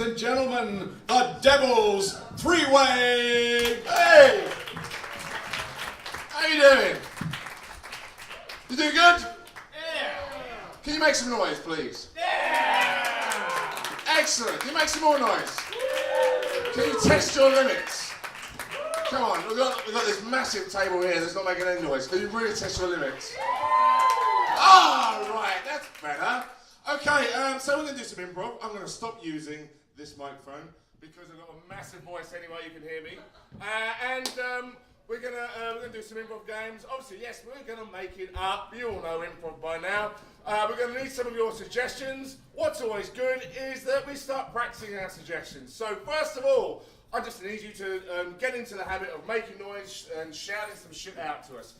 and gentlemen, the Devil's Threeway! Hey! How you doing? You doing good? Yeah! Can you make some noise, please? Yeah! Excellent. Can you make some more noise? Can you test your limits? Come on, we've got this massive table here that's not making any noise. Can you really test your limits? Oh, right, that's better. Okay, so we're going to do some improv. I'm going to stop using this microphone because I've got a massive voice anyway, you can hear me. We're gonna do some improv games. Obviously, yes, we're gonna make it up. You all know improv by now. We're gonna need some of your suggestions. What's always good is that we start practicing our suggestions. So first of all, I just need you to get into the habit of making noise and shouting some shit out to us.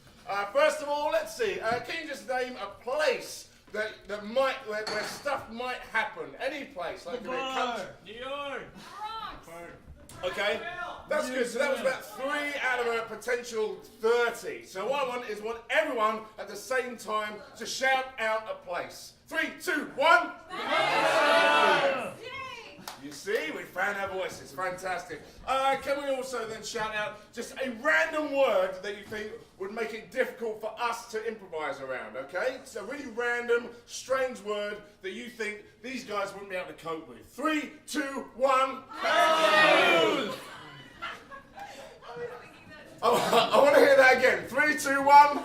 First of all, let's see. Can you just name a place that might where stuff might happen? Any place, like a country. New York. Okay, that's good. So that was about 3 out of a potential 30. So what I want is everyone at the same time to shout out a place. 3, 2, 1. You see, we found our voices. Fantastic. Can we also then shout out just a random word that you think would make it difficult for us to improvise around, okay? It's a really random, strange word that you think these guys wouldn't be able to cope with. 3, 2, 1. Oh, I want to hear that again. 3, 2, 1.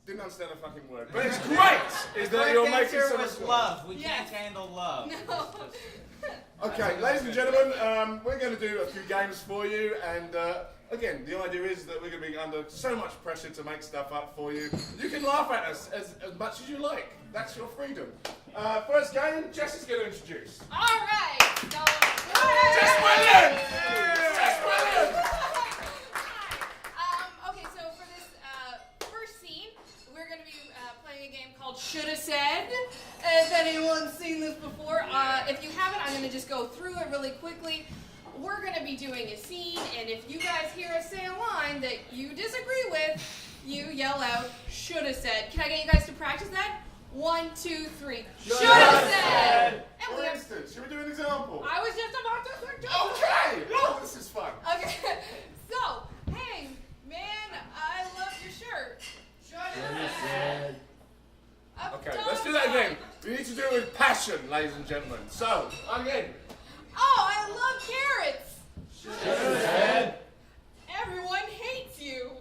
Didn't understand a fucking word, but it's great. Is that you're making some was love. We can't handle love. No. Okay, ladies and gentlemen, we're going to do a few games for you, and again, the idea is that we're going to be under so much pressure to make stuff up for you. You can laugh at us as much as you like. That's your freedom. First game, Jess is going to introduce. All right. So, Jess Williams! Jess Williams! Okay, so for this first scene, we're going to be playing a game called Shoulda Said. If anyone's seen this before, if you haven't, I'm going to just go through it really quickly. We're going to be doing a scene, and if you guys hear us say a line that you disagree with, you yell out, shoulda said. Can I get you guys to practice that? 1, 2, 3. Shoulda said! And For instance, should we do an example? I was just about to suggest. Okay! Oh, this is fun. Okay, so, hey, man, I love your shirt. Shoulda said. Okay, let's do that again. We need to do it with passion, ladies and gentlemen. So, again. Oh, I love carrots. Shoulda said. Everyone hates you.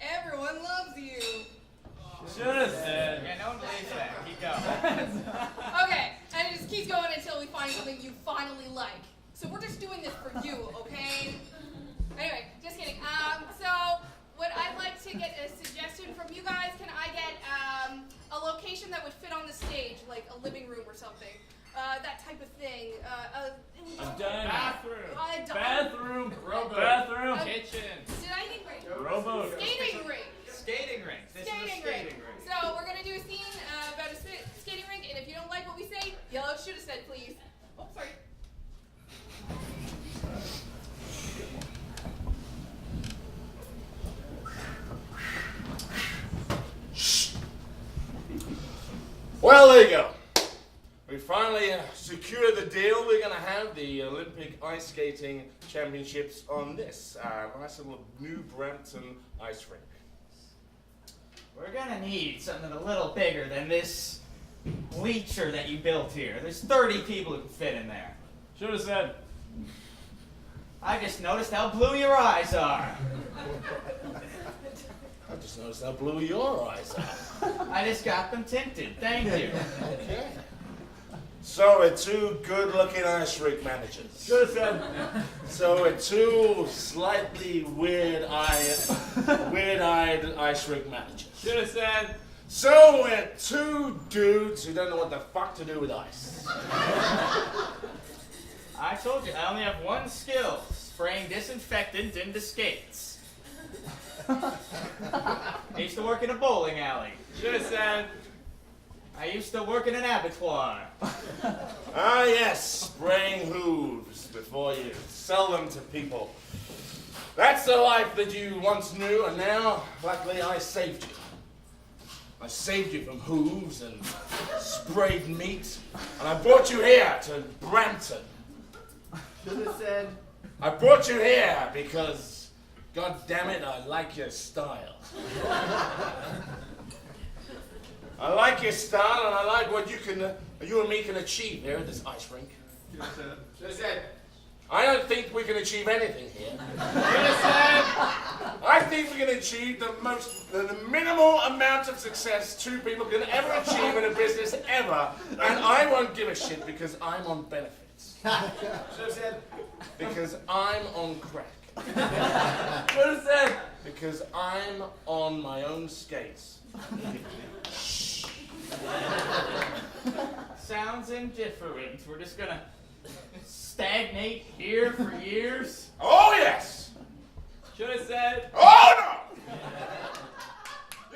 Everyone loves you. Shoulda said. Yeah, no one believes that. Keep going. Okay, and it just keeps going until we find something you finally like. So we're just doing this for you, okay? Anyway, just kidding. So would I like to get a suggestion from you guys? Can I get a location that would fit on the stage, like a living room or something? That type of thing. A bathroom. Bathroom. Robot. Bathroom. Kitchen. Did I think right? Robot. Skating rink. Skating rink. This is a Skating rink. So we're gonna do a scene about a skating rink, and if you don't like what we say, yell out "shoulda said," please. Oh, sorry. Well, there you go. We finally secured the deal. We're going to have the Olympic Ice Skating Championships on this nice little New Brampton ice rink. We're gonna need something a little bigger than this bleacher that you built here. There's 30 people who can fit in there. Shoulda said. I just noticed how blue your eyes are. I just noticed how blue your eyes are. I just got them tinted. Thank you. Okay. So we're 2 good-looking ice rink managers. Shoulda said. So we're 2 slightly weird-eyed ice rink managers. Shoulda said. So we're 2 dudes who don't know what the fuck to do with ice. I told you, I only have one skill. Spraying disinfectant into skates. I used to work in a bowling alley. Shoulda said. I used to work in an abattoir. Ah, yes, spraying hooves before you sell them to people. That's the life that you once knew, and now, luckily, I saved you. I saved you from hooves and sprayed meat, and I brought you here to Brampton. Should have said, I brought you here because, God damn it, I like your style. I like your style, and I like what you and me can achieve here at this ice rink. Should have said. I don't think we can achieve anything here. I think we can achieve the minimal amount of success two people can ever achieve in a business ever, and I won't give a shit because I'm on benefits. Should have said. Because I'm on crack. Should have said. Because I'm on my own skates. sounds indifferent. We're just gonna stagnate here for years. Oh, yes! Should have said. Oh, no!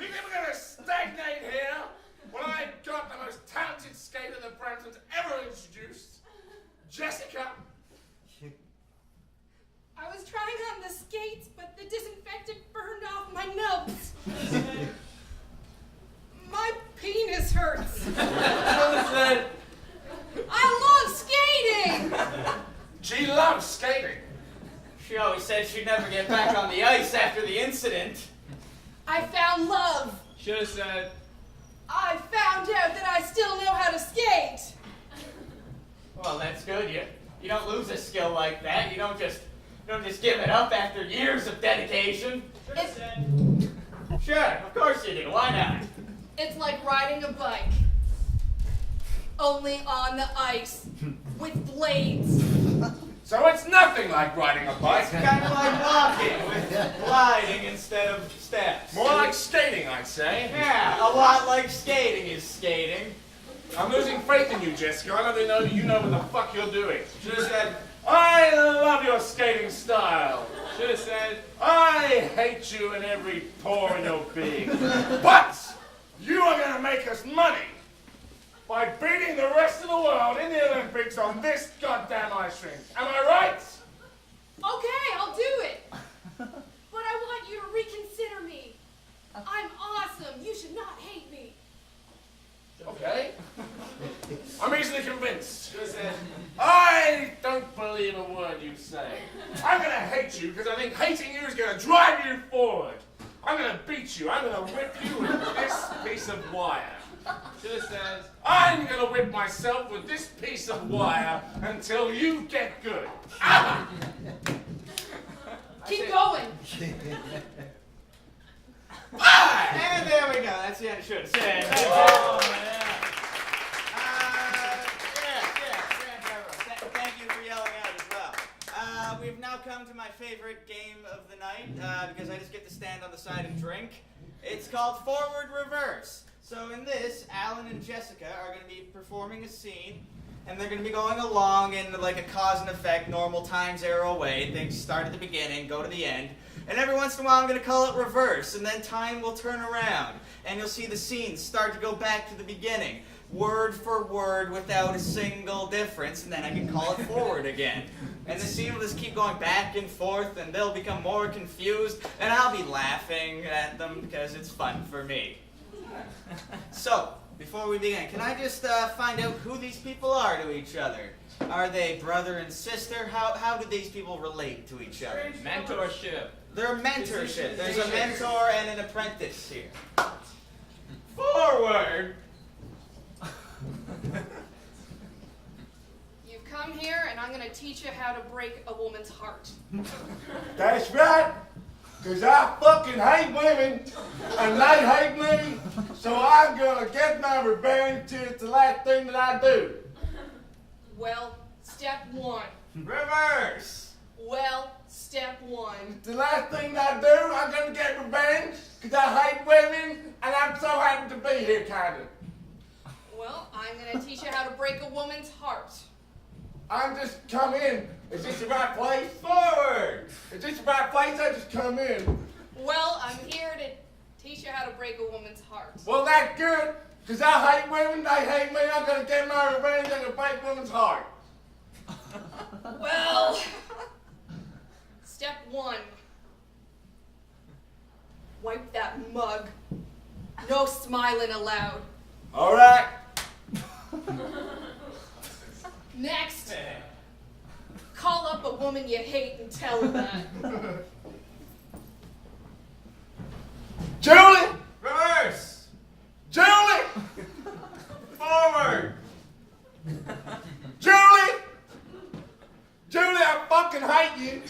You think we're going to stagnate here when I got the most talented skater the Brampton's ever introduced? Jessica. I was trying on the skates, but the disinfectant burned off my nubs. My penis hurts. Should have said. I love skating! She loves skating. She always said she'd never get back on the ice after the incident. I found love. Should have said. I found out that I still know how to skate. Well, that's good. You don't lose a skill like that. You don't just give it up after years of dedication. Should have said. Sure, of course you do. Why not? It's like riding a bike. Only on the ice. With blades. So it's nothing like riding a bike. It's kind of like walking with gliding instead of steps. More like skating, I'd say. Yeah, a lot like skating is skating. I'm losing faith in you, Jessica. I don't think know you know what the fuck you're doing. Should have said. I love your skating style. Should have said. I hate you in every pore in your being. But you are going to make us money by beating the rest of the world in the Olympics on this goddamn ice rink. Am I right? Okay, I'll do it. But I want you to reconsider me. I'm awesome. You should not hate me. Okay. I'm easily convinced. Should have said. I don't believe a word you say. I'm going to hate you because I think hating you is going to drive you forward. I'm going to beat you. I'm going to whip you with this piece of wire. Should have said. I'm going to whip myself with this piece of wire until you get good. Ah! Keep going. Ah! And there we go. That's the end of should have said. Oh, man. Thank you for yelling out as well. We've now come to my favorite game of the night because I just get to stand on the side and drink. It's called Forward Reverse. So in this, Alan and Jessica are going to be performing a scene, and they're going to be going along in like a cause and effect, normal times arrow way. Things start at the beginning, go to the end. And every once in a while I'm going to call it reverse, and then time will turn around. And you'll see the scenes start to go back to the beginning, word for word without a single difference, and then I can call it forward again. And the scene will just keep going back and forth, and they'll become more confused, and I'll be laughing at them because it's fun for me. So, before we begin, can I just find out who these people are to each other? Are they brother and sister? How do these people relate to each other? Mentorship. They're mentorship. There's a mentor and an apprentice here. Forward! You've come here, and I'm going to teach you how to break a woman's heart. That's right. Because I fucking hate women, and they hate me, so I'm going to get my revenge till it's the last thing that I do. Well, step one. Reverse! Well, step one. The last thing I do, I'm going to get revenge, because I hate women, and I'm so happy to be here, kind of. Well, I'm going to teach you how to break a woman's heart. I'm just come in. Is this the right place? Forward! Is this the right place? I just come in. Well, I'm here to teach you how to break a woman's heart. Well, that's good, because I hate women, they hate me, I'm going to get my revenge and break women's heart. Well, step one. Wipe that mug. No smiling allowed. All right. Next, call up a woman you hate and tell her that. Julie! Reverse! Julie! Forward! Julie! Julie, I fucking hate you.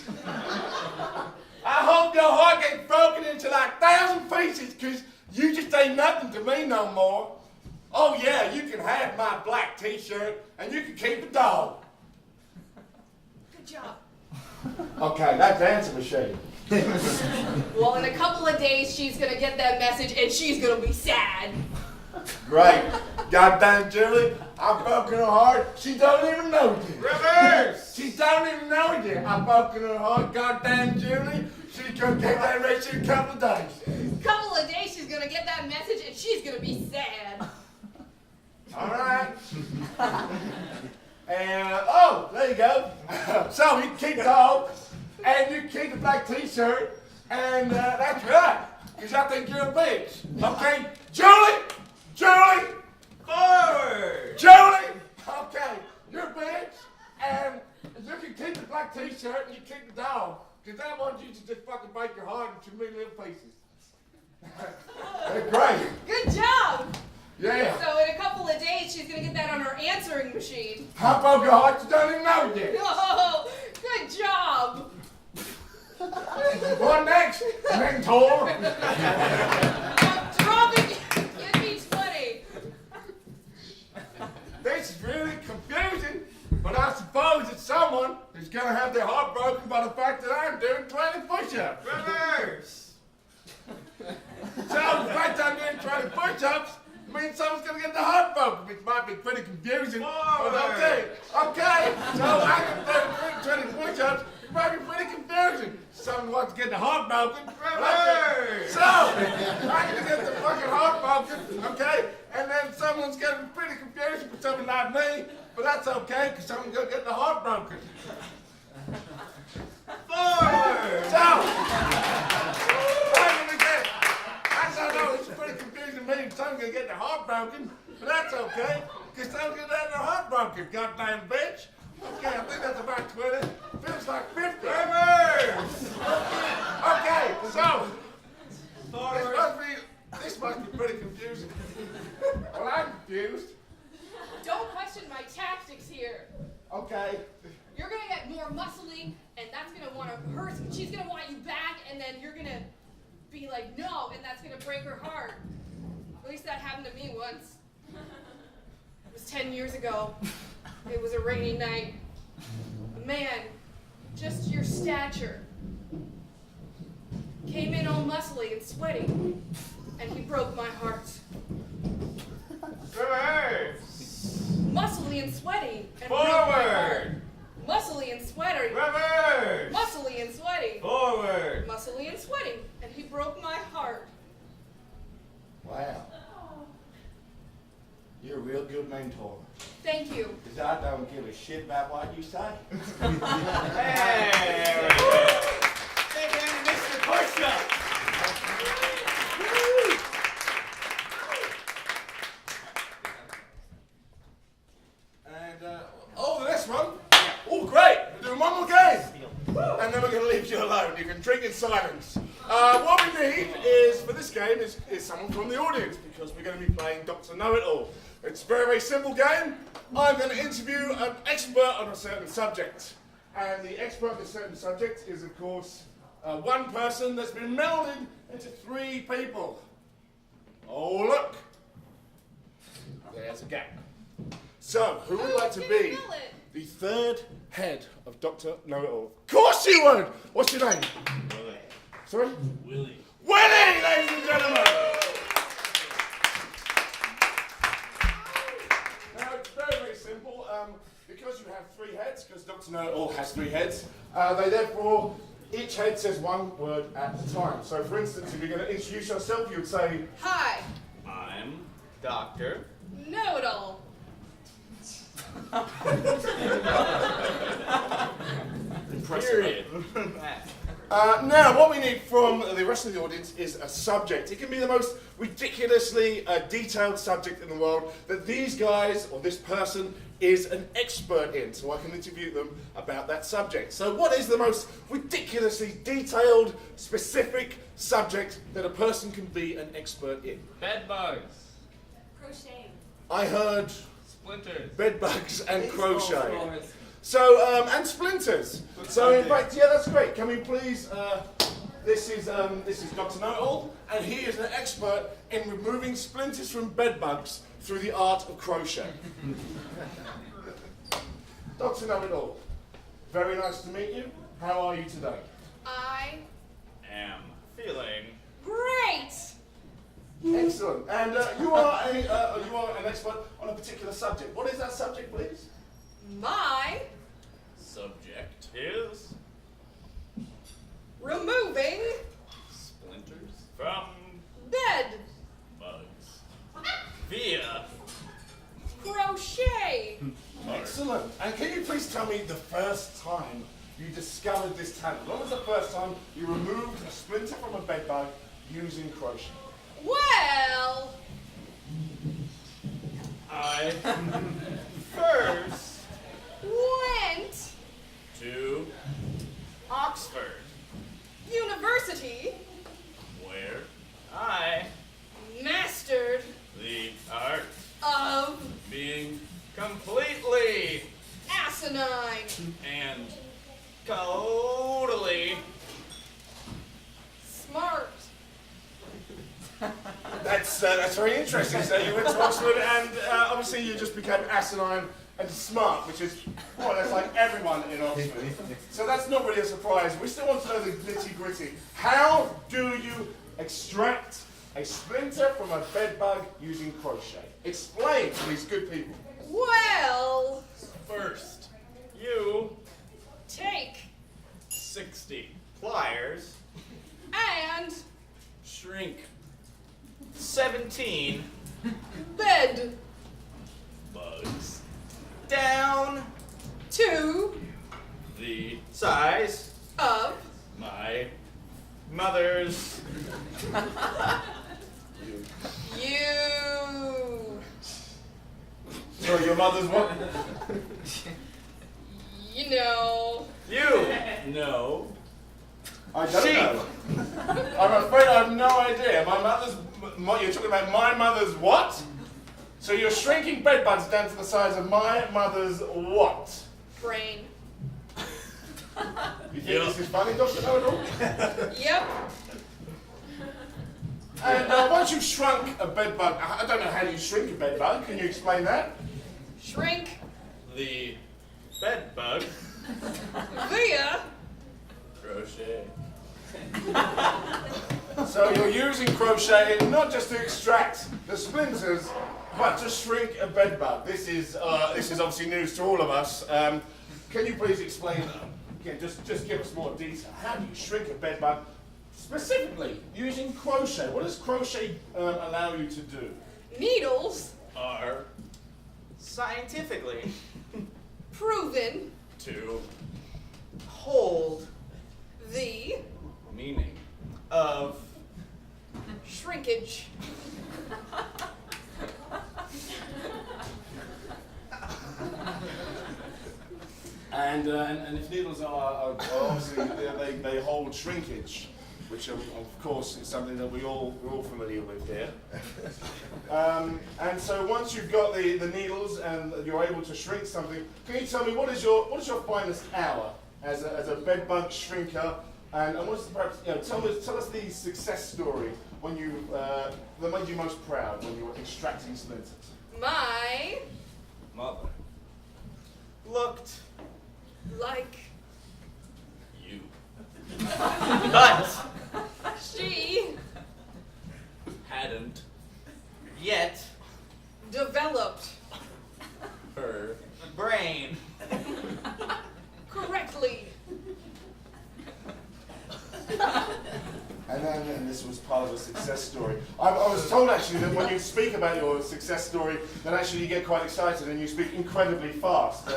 I hope your heart gets broken into like 1,000 pieces, because you just ain't nothing to me no more. Oh yeah, you can have my black t-shirt and you can keep the dog. Good job. Okay, that's the answer machine. Well, in a couple of days, she's gonna get that message and she's gonna be sad. Great. Goddamn Julie, I've broken her heart. She don't even know it yet. Reverse! She don't even know it yet. I've broken her heart. Goddamn Julie, she's gonna get that rest in a couple of days. Couple of days, she's gonna get that message and she's gonna be sad. All right. And, oh, there you go. So you keep the dog, and you keep the black t-shirt, and that's right, because I think you're a bitch. Okay, Julie! Julie! Forward! Julie! Okay, you're a bitch, and you can keep the black t-shirt, and you keep the dog, because I want you to just fucking break your heart into million little pieces. They're great. Good job! Yeah. So in a couple of days, she's gonna get that on her answering machine. I broke your heart, you don't even know it yet. Oh, good job! What next? Mentor? I'm dropping. Give me 20. This is really confusing, but I suppose it's someone who's gonna have their heart broken by the fact that I'm doing 20 push-ups. Reverse! So the fact I'm doing 20 push-ups means someone's gonna get the heart broken, which might be pretty confusing. But okay, so I can do 20 push-ups. It might be pretty confusing. Someone wants to get the heart broken. Reverse! So I'm gonna get the fucking heart broken, okay? And then someone's gonna be pretty confusing for someone like me, but that's okay, because someone's gonna get the heart broken. Forward! So I'm gonna get. I don't know, it's pretty confusing to me. Someone's gonna get their heart broken, but that's okay, because someone's gonna get their heart broken, goddamn bitch. Okay, I think that's about 20. Feels like 50. Reverse! Okay, so Forward! this must be pretty confusing. Well, I'm confused. Don't question my tactics here. Okay. You're gonna get more muscly, and that's gonna want to hurt. She's gonna want you back, and then you're gonna be like, no, and that's gonna break her heart. At least that happened to me once. It was 10 years ago. It was a rainy night. A man, just your stature, came in all muscly and sweaty, and he broke my heart. Reverse! Muscly and sweaty, and broke my heart. Forward! Muscly and sweaty. Reverse! Muscly and sweaty. Forward! Muscly and sweaty, and he broke my heart. Wow. You're a real good mentor. Thank you. Because I don't give a shit about what you say. Hey! There we go. Take in Mr. Push-Up! And, oh, this one? Oh, great. We're doing one more game. And then we're going to leave you alone. You can drink in silence. What we need is, for this game, is someone from the audience, because we're going to be playing Dr. Know-It-All. It's a very, very simple game. I'm going to interview an expert on a certain subject. And the expert on a certain subject is, of course, one person that's been melded into 3 people. Oh, look. There's a gap. So, who would like to be the 3rd head of Dr. Know-It-All? Of course you would! What's your name? Willie. Sorry? Willie. Willie, ladies and gentlemen! Now, it's very, very simple. Because you have 3 heads, because Dr. Know-It-All has 3 heads, they therefore, each head says one word at a time. So, for instance, if you're going to introduce yourself, you would say, Hi. I'm Doctor. Know-It-All. Period. now, what we need from the rest of the audience is a subject. It can be the most ridiculously detailed subject in the world that these guys or this person is an expert in, so I can interview them about that subject. So what is the most ridiculously detailed, specific subject that a person can be an expert in? Bed bugs. Crochet. I heard Splinters. bed bugs and crochet. So, and splinters. So in fact, yeah, that's great. Can we please, this is Dr. Know-It-All, and he is an expert in removing splinters from bed bugs through the art of crochet. Dr. Know-It-All, very nice to meet you. How are you today? I Am feeling. great. Excellent. And you are an expert on a particular subject. What is that subject, please? My Subject is removing splinters from bed bugs via crochet. Excellent. And can you please tell me the first time you discovered this talent? When was the first time you removed a splinter from a bed bug using crochet? Well, I first went to Oxford, university, where I mastered the art of being completely asinine, and totally smart. That's very interesting. So you went to Oxford and obviously you just became asinine and smart, which is more or less like everyone in Oxford. So that's not really a surprise. We still want to know the nitty gritty. How do you extract a splinter from a bed bug using crochet? Explain, please, good people. Well, first you take 60 pliers, and shrink 17 bed bugs down to the size of my mother's you. So your mother's what? You know. you. no I don't Sheep. know. I'm afraid I have no idea. You're talking about my mother's what? So you're shrinking bed bugs down to the size of my mother's what? Brain. You think this is funny, Dr. Know-It-All? Yep. And once you've shrunk a bed bug, I don't know how you shrink a bed bug. Can you explain that? Shrink the bed bug via crochet So you're using crochet not just to extract the splinters, but to shrink a bed bug. This is obviously news to all of us. Can you please explain? Again, just give us more detail. How do you shrink a bed bug specifically using crochet? What does crochet allow you to do? needles are Scientifically, proven to hold the meaning of shrinkage. And if needles are obviously they hold shrinkage, which of course is something that we're all familiar with here. And so once you've got the needles and you're able to shrink something, can you tell me what is your finest hour as a bed bug shrinker? And what's perhaps tell us the success story when you that made you most proud when you were extracting splinters. My mother looked like you but she hadn't yet developed her brain correctly. And this was part of a success story. I was told actually that when you speak about your success story, that actually you get quite excited and you speak incredibly fast.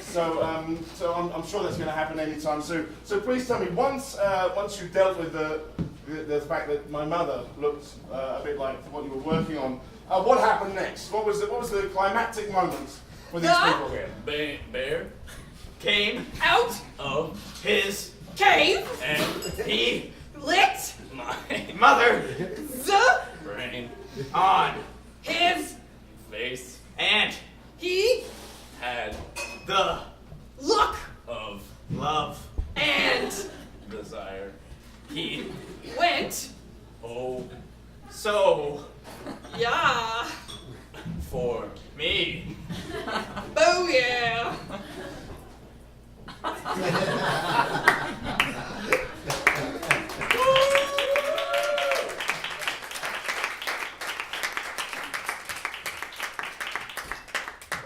So I'm sure that's going to happen anytime soon. So please tell me, once you've dealt with the the fact that my mother looked a bit like what you were working on. What happened next? What was the climactic moment for these people here? Bear Came Out of his cave. and he Lit my mother the brain on his face and he had the look of love and desire. he went. Oh, so Yeah. for me. Oh yeah.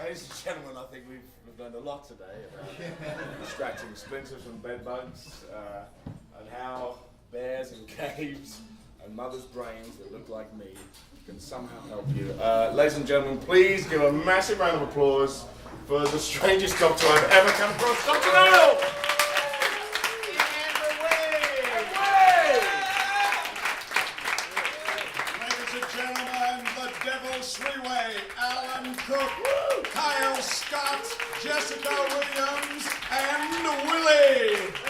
Ladies and gentlemen, I think we've learned a lot today about extracting splinters from bed bugs and how bears in caves and mothers' brains that look like me can somehow help you. Ladies and gentlemen, please give a massive round of applause for the strangest doctor I've ever come across, Dr. Noel! Ladies and gentlemen, the Devil's Threeway, Alan Cook, Kyle Scott, Jessica Williams, and Willie.